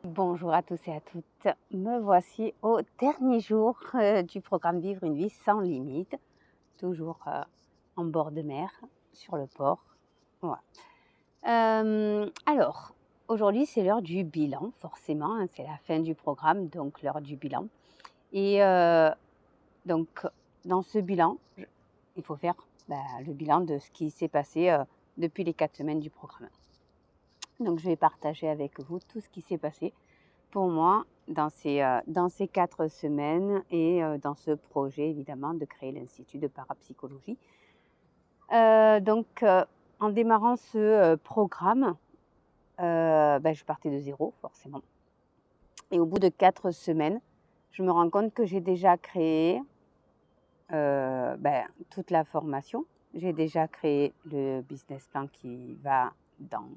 Bonjour à tous et à toutes, me voici au dernier jour du programme Vivre une vie sans limite, toujours en bord de mer, sur le port. Voilà. Alors, aujourd'hui c'est l'heure du bilan, forcément, hein, c'est la fin du programme, donc l'heure du bilan. Et donc, dans ce bilan, il faut faire le bilan de ce qui s'est passé depuis les 4 semaines du programme. Donc, je vais partager avec vous tout ce qui s'est passé pour moi dans ces 4 semaines et dans ce projet évidemment de créer l'Institut de parapsychologie. En démarrant ce programme, je partais de zéro forcément. Et au bout de 4 semaines, je me rends compte que j'ai déjà créé toute la formation. J'ai déjà créé le business plan qui va dans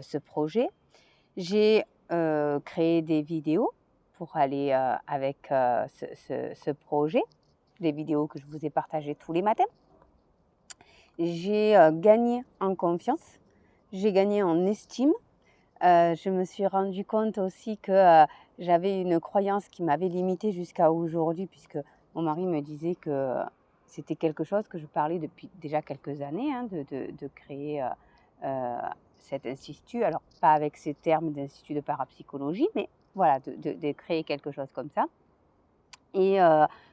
ce projet. J'ai créé des vidéos pour aller avec ce projet, des vidéos que je vous ai partagées tous les matins. J'ai gagné en confiance, j'ai gagné en estime. Je me suis rendu compte aussi que j'avais une croyance qui m'avait limitée jusqu'à aujourd'hui, puisque mon mari me disait que c'était quelque chose que je parlais depuis déjà quelques années, hein, de créer cet institut. Alors, pas avec ces termes d'institut de parapsychologie, mais voilà, de créer quelque chose comme ça. Et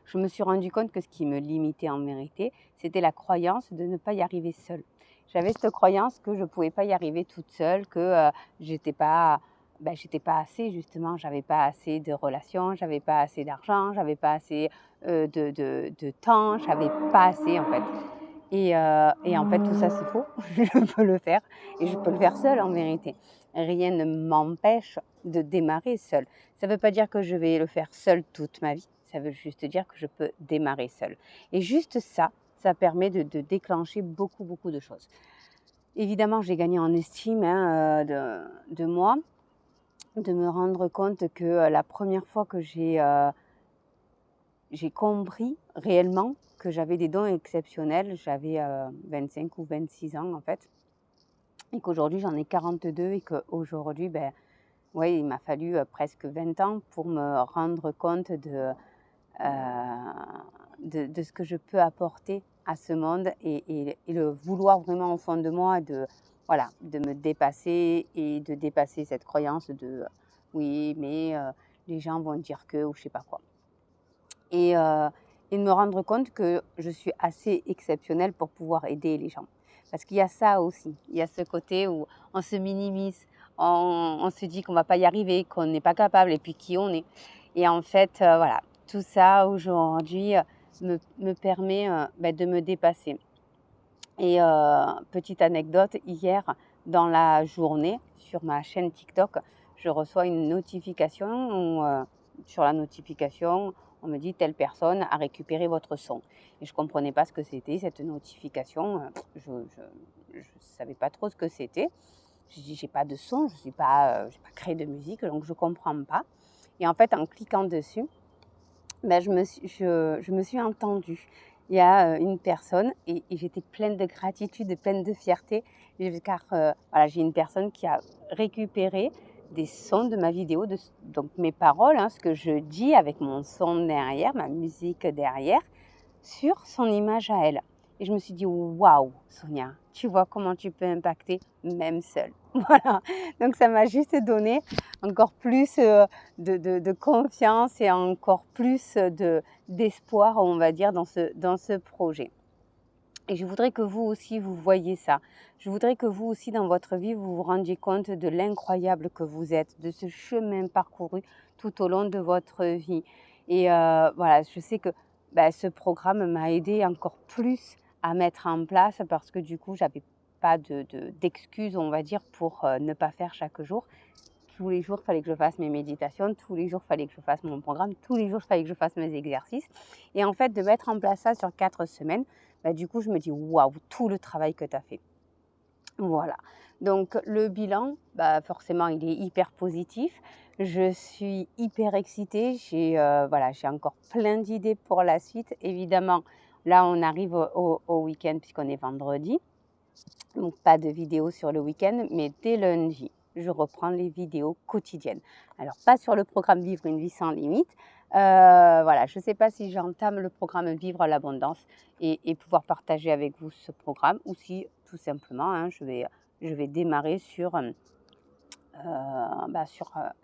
je me suis rendu compte que ce qui me limitait en vérité, c'était la croyance de ne pas y arriver seule. J'avais cette croyance que je ne pouvais pas y arriver toute seule, que j'étais pas assez justement, j'avais pas assez de relations, j'avais pas assez d'argent, j'avais pas assez de temps, j'avais pas assez en fait. Et en fait, tout ça, c'est faux. Je peux le faire et je peux le faire seule en vérité. Rien ne m'empêche de démarrer seule. Ça ne veut pas dire que je vais le faire seule toute ma vie. Ça veut juste dire que je peux démarrer seule. Et juste ça, ça permet de déclencher beaucoup, beaucoup de choses. Évidemment, j'ai gagné en estime de moi, de me rendre compte que la première fois que j'ai compris réellement que j'avais des dons exceptionnels, j'avais 25 ou 26 ans en fait, et qu'aujourd'hui j'en ai 42 et qu'aujourd'hui, il m'a fallu presque 20 ans pour me rendre compte de ce que je peux apporter à ce monde et le vouloir vraiment au fond de moi de me dépasser et de dépasser cette croyance de oui, mais les gens vont dire que ou je sais pas quoi. Et de me rendre compte que je suis assez exceptionnelle pour pouvoir aider les gens. Parce qu'il y a ça aussi, il y a ce côté où on se minimise, on se dit qu'on ne va pas y arriver, qu'on n'est pas capable et puis qui on est. Et en fait, voilà, tout ça aujourd'hui me permet de me dépasser. Et petite anecdote, hier, dans la journée, sur ma chaîne TikTok, je reçois une notification où, sur la notification, on me dit telle personne a récupéré votre son. Et je ne comprenais pas ce que c'était cette notification. Je ne savais pas trop ce que c'était. Je dis j'ai pas de son, j'ai pas créé de musique, donc je ne comprends pas. Et en fait, en cliquant dessus, je me suis entendue. Il y a une personne et j'étais pleine de gratitude, pleine de fierté, car j'ai une personne qui a récupéré des sons de ma vidéo, donc mes paroles, hein, ce que je dis avec mon son derrière, ma musique derrière, sur son image à elle. Et je me suis dit, waouh, Sonia, tu vois comment tu peux impacter même seule. Voilà. Donc ça m'a juste donné encore plus de confiance et encore plus d'espoir, on va dire, dans ce projet. Et je voudrais que vous aussi, vous voyez ça. Je voudrais que vous aussi, dans votre vie, vous vous rendiez compte de l'incroyable que vous êtes, de ce chemin parcouru tout au long de votre vie. Et je sais que ce programme m'a aidé encore plus à mettre en place parce que du coup, j'avais pas d'excuses, on va dire, pour ne pas faire chaque jour. Tous les jours, il fallait que je fasse mes méditations, tous les jours, il fallait que je fasse mon programme, tous les jours, il fallait que je fasse mes exercices. Et en fait, de mettre en place ça sur 4 semaines, du coup, je me dis, waouh, tout le travail que tu as fait. Voilà. Donc, le bilan, forcément, il est hyper positif. Je suis hyper excitée. J'ai encore plein d'idées pour la suite. Évidemment, là, on arrive au week-end puisqu'on est vendredi. Donc, pas de vidéo sur le week-end, mais dès lundi. je reprends les vidéos quotidiennes. Alors, pas sur le programme Vivre une vie sans limite. Voilà, je ne sais pas si j'entame le programme Vivre à l'abondance et pouvoir partager avec vous ce programme, ou si tout simplement, hein, je vais démarrer sur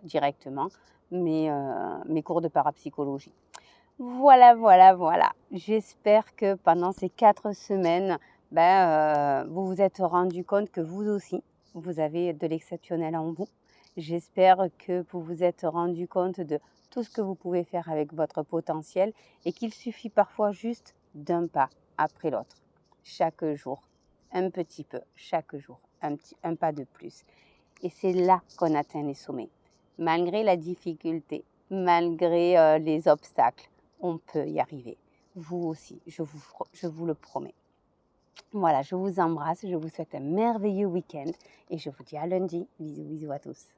directement mes cours de parapsychologie. Voilà, voilà, voilà. J'espère que pendant ces 4 semaines, vous vous êtes rendu compte que vous aussi, vous avez de l'exceptionnel en vous. J'espère que vous vous êtes rendu compte de tout ce que vous pouvez faire avec votre potentiel et qu'il suffit parfois juste d'un pas après l'autre. Chaque jour, un petit peu, chaque jour, un pas de plus. Et c'est là qu'on atteint les sommets. Malgré la difficulté, malgré les obstacles, on peut y arriver. Vous aussi, je vous le promets. Voilà, je vous embrasse, je vous souhaite un merveilleux week-end et je vous dis à lundi. Bisous, bisous à tous.